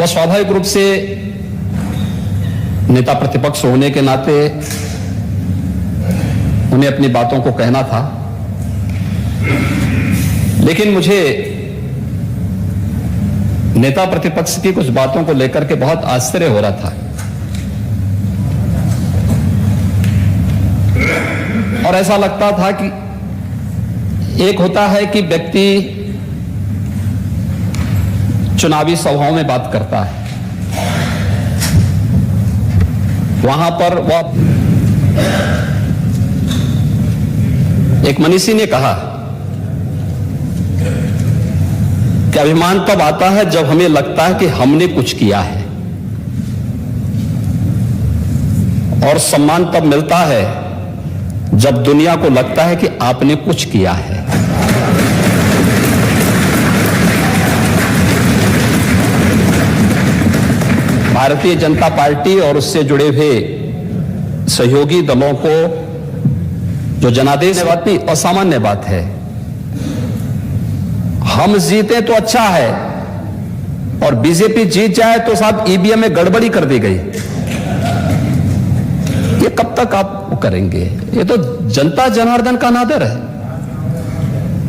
तो स्वाभाविक रूप से नेता प्रतिपक्ष होने के नाते उन्हें अपनी बातों को कहना था, लेकिन मुझे नेता प्रतिपक्ष की कुछ बातों को लेकर के बहुत आश्चर्य हो रहा था। और ऐसा लगता था कि एक होता है कि व्यक्ति चुनावी सभाओं में बात करता है, वहां पर वह एक मनीषी ने कहा कि अभिमान तब आता है जब हमें लगता है कि हमने कुछ किया है, और सम्मान तब मिलता है जब दुनिया को लगता है कि आपने कुछ किया है। भारतीय जनता पार्टी और उससे जुड़े हुए सहयोगी दलों को जो जनादेश बात नहीं, असामान्य बात है। हम जीते तो अच्छा है, और बीजेपी जीत जाए तो साहब ईवीएम में गड़बड़ी कर दी गई। ये कब तक आप करेंगे? ये तो जनता जनार्दन का अनादर है।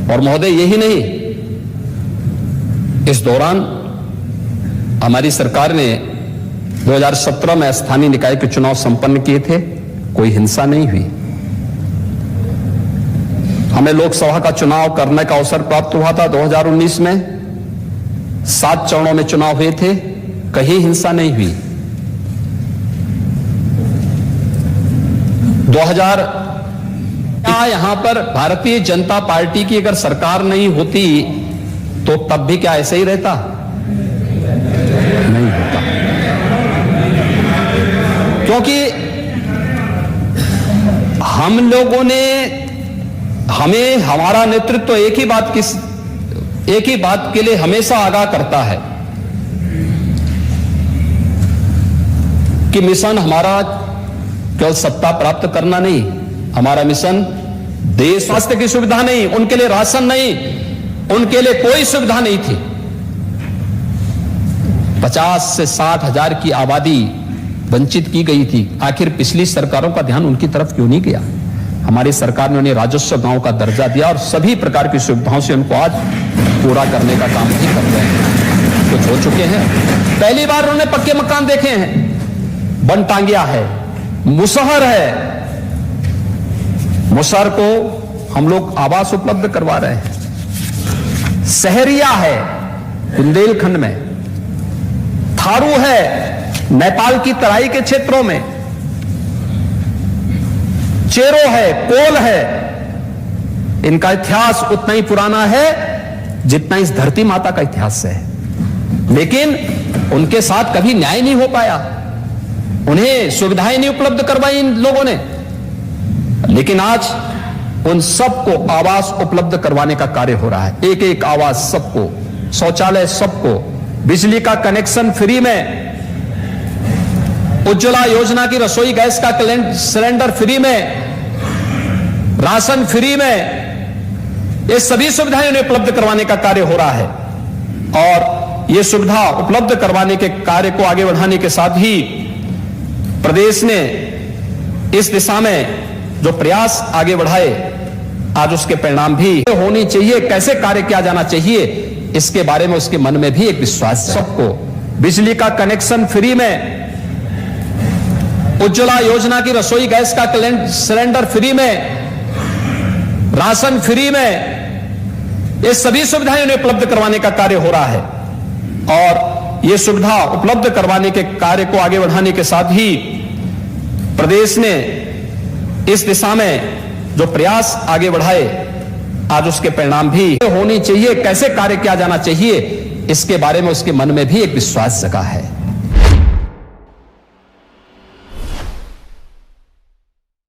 और महोदय, यही नहीं, इस दौरान हमारी सरकार ने 2017 में स्थानीय निकाय के चुनाव संपन्न किए थे, कोई हिंसा नहीं हुई। हमें लोकसभा का चुनाव करने का अवसर प्राप्त हुआ था 2019 में, 7 चरणों में चुनाव हुए थे, कहीं हिंसा नहीं हुई। 2000 क्या यहां पर भारतीय जनता पार्टी की अगर सरकार नहीं होती तो तब भी क्या ऐसे ही रहता? नहीं होता, क्योंकि हम लोगों ने, हमें हमारा नेतृत्व एक ही बात के लिए हमेशा आगाह करता है कि मिशन हमारा केवल सत्ता प्राप्त करना नहीं, हमारा मिशन देश स्वास्थ्य की सुविधा नहीं, उनके लिए राशन नहीं, उनके लिए कोई सुविधा नहीं थी। 50 से 60 हजार की आबादी वंचित की गई थी। आखिर पिछली सरकारों का ध्यान उनकी तरफ क्यों नहीं गया? हमारी सरकार ने उन्हें राजस्व गांव का दर्जा दिया और सभी प्रकार की सुविधाओं से उनको आज पूरा करने का काम भी कर रहे हैं। कुछ हो चुके हैं, पहली बार उन्होंने पक्के मकान देखे हैं, बन टांगिया है, मुसहर है, मुसहर को हम लोग आवास उपलब्ध करवा रहे हैं। सहरिया है बुंदेलखंड में, थारू है नेपाल की तराई के क्षेत्रों में, चेरो है, कोल है। इनका इतिहास उतना ही पुराना है जितना इस धरती माता का इतिहास है, लेकिन उनके साथ कभी न्याय नहीं हो पाया, उन्हें सुविधाएं नहीं उपलब्ध करवाई इन लोगों ने। लेकिन आज उन सबको आवास उपलब्ध करवाने का कार्य हो रहा है। एक एक आवास सबको, शौचालय सबको, बिजली का कनेक्शन फ्री में, उज्ज्वला योजना की रसोई गैस का सिलेंडर फ्री में, राशन फ्री में, ये सभी सुविधाएं उन्हें उपलब्ध करवाने का कार्य हो रहा है। और ये सुविधा उपलब्ध करवाने के कार्य को आगे बढ़ाने के साथ ही प्रदेश ने इस दिशा में जो प्रयास आगे बढ़ाए, आज उसके परिणाम भी होनी चाहिए। कैसे कार्य किया जाना चाहिए, इसके बारे में उसके मन में भी एक विश्वास है। सबको बिजली का कनेक्शन फ्री में, उज्ज्वला योजना की रसोई गैस का सिलेंडर फ्री में, राशन फ्री में, ये सभी सुविधाएं उन्हें उपलब्ध करवाने का कार्य हो रहा है। और ये सुविधा उपलब्ध करवाने के कार्य को आगे बढ़ाने के साथ ही प्रदेश ने इस दिशा में जो प्रयास आगे बढ़ाए, आज उसके परिणाम भी होनी चाहिए। कैसे कार्य किया जाना चाहिए, इसके बारे में उसके मन में भी एक विश्वास जगा है।